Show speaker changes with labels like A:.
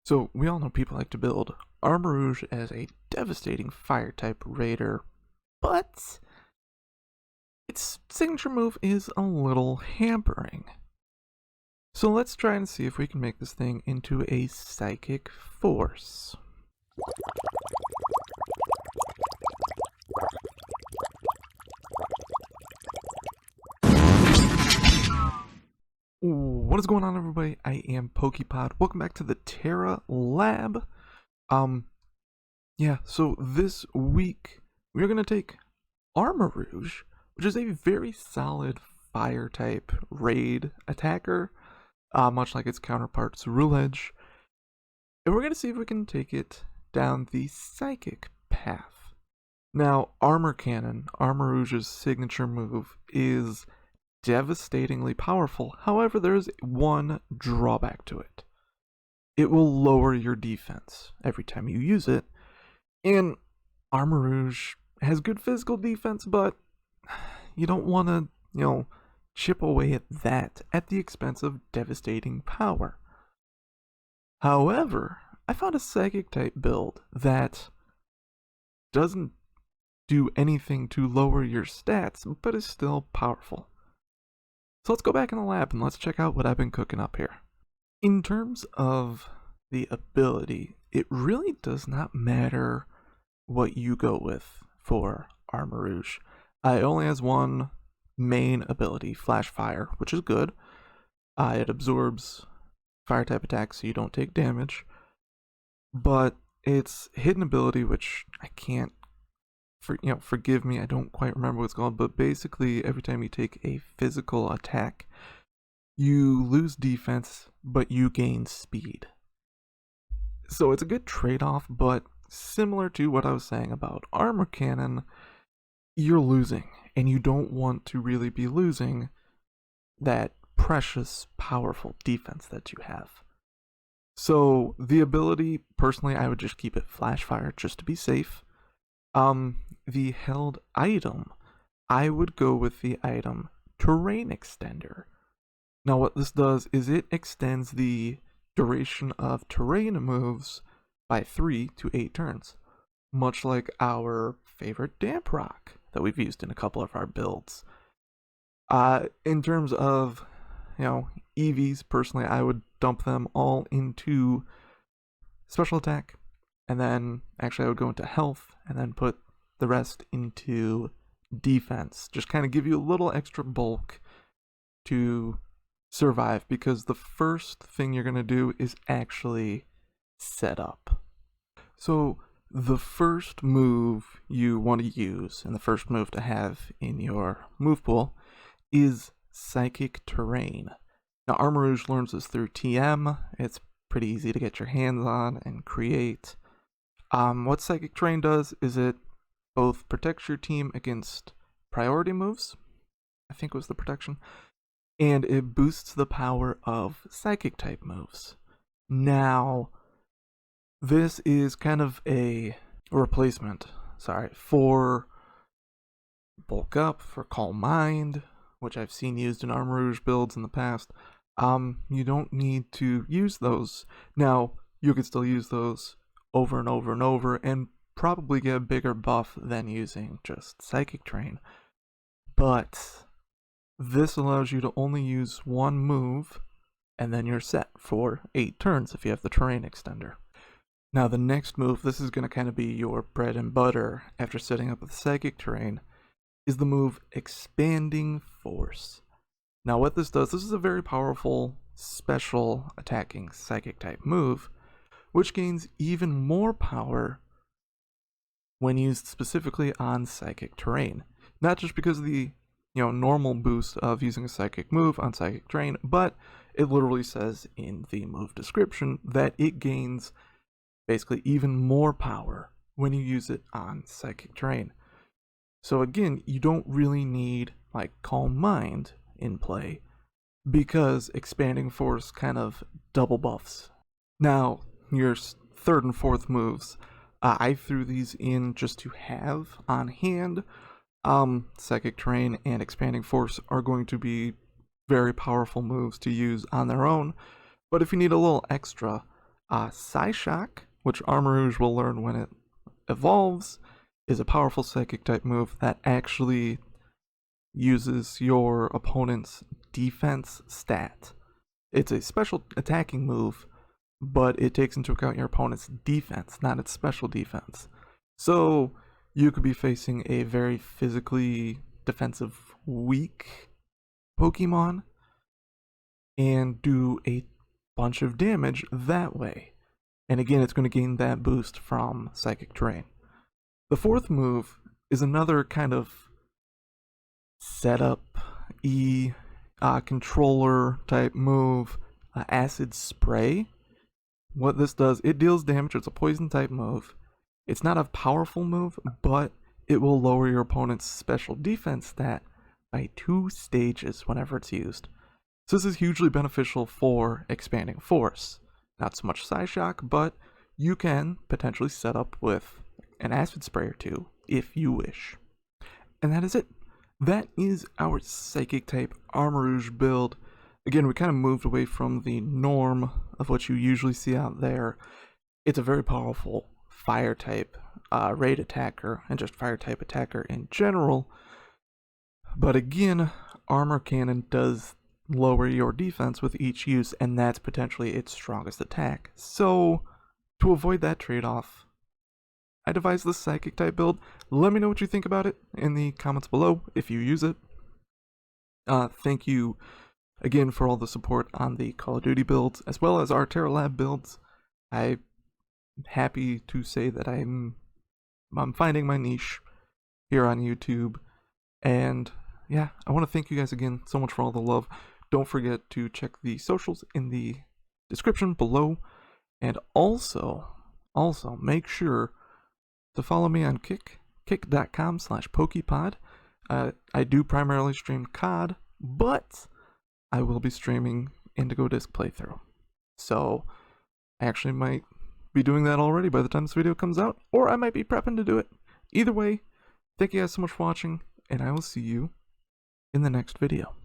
A: So, we all know people like to build Armarouge as a devastating fire-type raider, but its signature move is a little hampering. So let's try and see if we can make this thing into a psychic force. What is going on, everybody? I am Pokepod. Welcome back to the Tera lab. So this week we're gonna take Armarouge, which is a very solid fire type raid attacker, much like its counterpart Ceruledge, and we're gonna see if we can take it down the psychic path. Now, Armor Cannon, Armarouge's signature move, is devastatingly powerful. However, there is one drawback to it. It will lower your defense every time you use it, and Armarouge has good physical defense, but you don't want to, chip away at that at the expense of devastating power. However, I found a psychic type build that doesn't do anything to lower your stats, but is still powerful. So let's go back in the lab and let's check out what I've been cooking up here. In terms of the ability, it really does not matter what you go with for Armarouge. It only has one main ability, Flash Fire, which is good. It absorbs fire type attacks so you don't take damage. But its hidden ability, which I can't forgive me, I don't quite remember what it's called, but basically every time you take a physical attack, you lose defense, but you gain speed. So it's a good trade-off, but similar to what I was saying about Armor Cannon, you're losing, and you don't want to really be losing that precious, powerful defense that you have. So the ability, personally, I would just keep it Flash Fire just to be safe. The held item, I would go with the item Terrain Extender. Now what this does is it extends the duration of terrain moves by 3 to 8 turns, much like our favorite Damp Rock that we've used in a couple of our builds. In terms of, EVs, personally, I would dump them all into special attack, and then actually I would go into health, and then put the rest into defense. Just kind of give you a little extra bulk to survive, because the first thing you're going to do is actually set up. So the first move you want to use, and the first move to have in your move pool, is Psychic Terrain. Now Armarouge learns this through TM. It's pretty easy to get your hands on and create. What Psychic Terrain does is it both protects your team against priority moves, I think was the protection, and it boosts the power of psychic type moves. Now, this is kind of a replacement, for Bulk Up, for Calm Mind, which I've seen used in Armarouge builds in the past. You don't need to use those. Now, you could still use those over and over and over, and probably get a bigger buff than using just Psychic Terrain. But this allows you to only use one move, and then you're set for 8 turns if you have the Terrain Extender. Now the next move, this is going to kind of be your bread and butter after setting up with Psychic Terrain, is the move Expanding Force. Now what this does, this is a very powerful, special attacking Psychic type move, which gains even more power when used specifically on Psychic Terrain. Not just because of the normal boost of using a psychic move on Psychic Terrain, but it literally says in the move description that it gains basically even more power when you use it on Psychic Terrain. So again, you don't really need Calm Mind in play, because Expanding Force kind of double buffs. Now, your third and fourth moves, I threw these in just to have on hand. Psychic Terrain and Expanding Force are going to be very powerful moves to use on their own, but if you need a little extra, Psyshock, which Armarouge will learn when it evolves, is a powerful psychic type move that actually uses your opponent's defense stat. It's a special attacking move, but it takes into account your opponent's defense, not its special defense. So you could be facing a very physically defensive weak Pokemon and do a bunch of damage that way. And again, it's going to gain that boost from Psychic Terrain. The fourth move is another kind of setup controller type move, Acid Spray. What this does, it deals damage. It's a poison type move. It's not a powerful move, but it will lower your opponent's special defense stat by 2 stages whenever it's used. So this is hugely beneficial for Expanding Force. Not so much Psyshock, but you can potentially set up with an Acid Spray or 2 if you wish. And that is it. That is our Psychic type Armarouge build. Again, we kind of moved away from the norm of what you usually see out there. It's a very powerful fire type raid attacker and just fire type attacker in general. But again, Armor Cannon does lower your defense with each use, and that's potentially its strongest attack. So to avoid that trade-off, I devised this Psychic type build. Let me know what you think about it in the comments below if you use it. Thank you again for all the support on the Call of Duty builds as well as our Tera Lab builds. I'm happy to say that I'm finding my niche here on YouTube, and yeah, I want to thank you guys again so much for all the love. Don't forget to check the socials in the description below, and also make sure to follow me on kick.com/pokepod. I do primarily stream COD, but I will be streaming Indigo Disc playthrough. So I actually might be doing that already by the time this video comes out, or I might be prepping to do it. Either way, thank you guys so much for watching, and I will see you in the next video.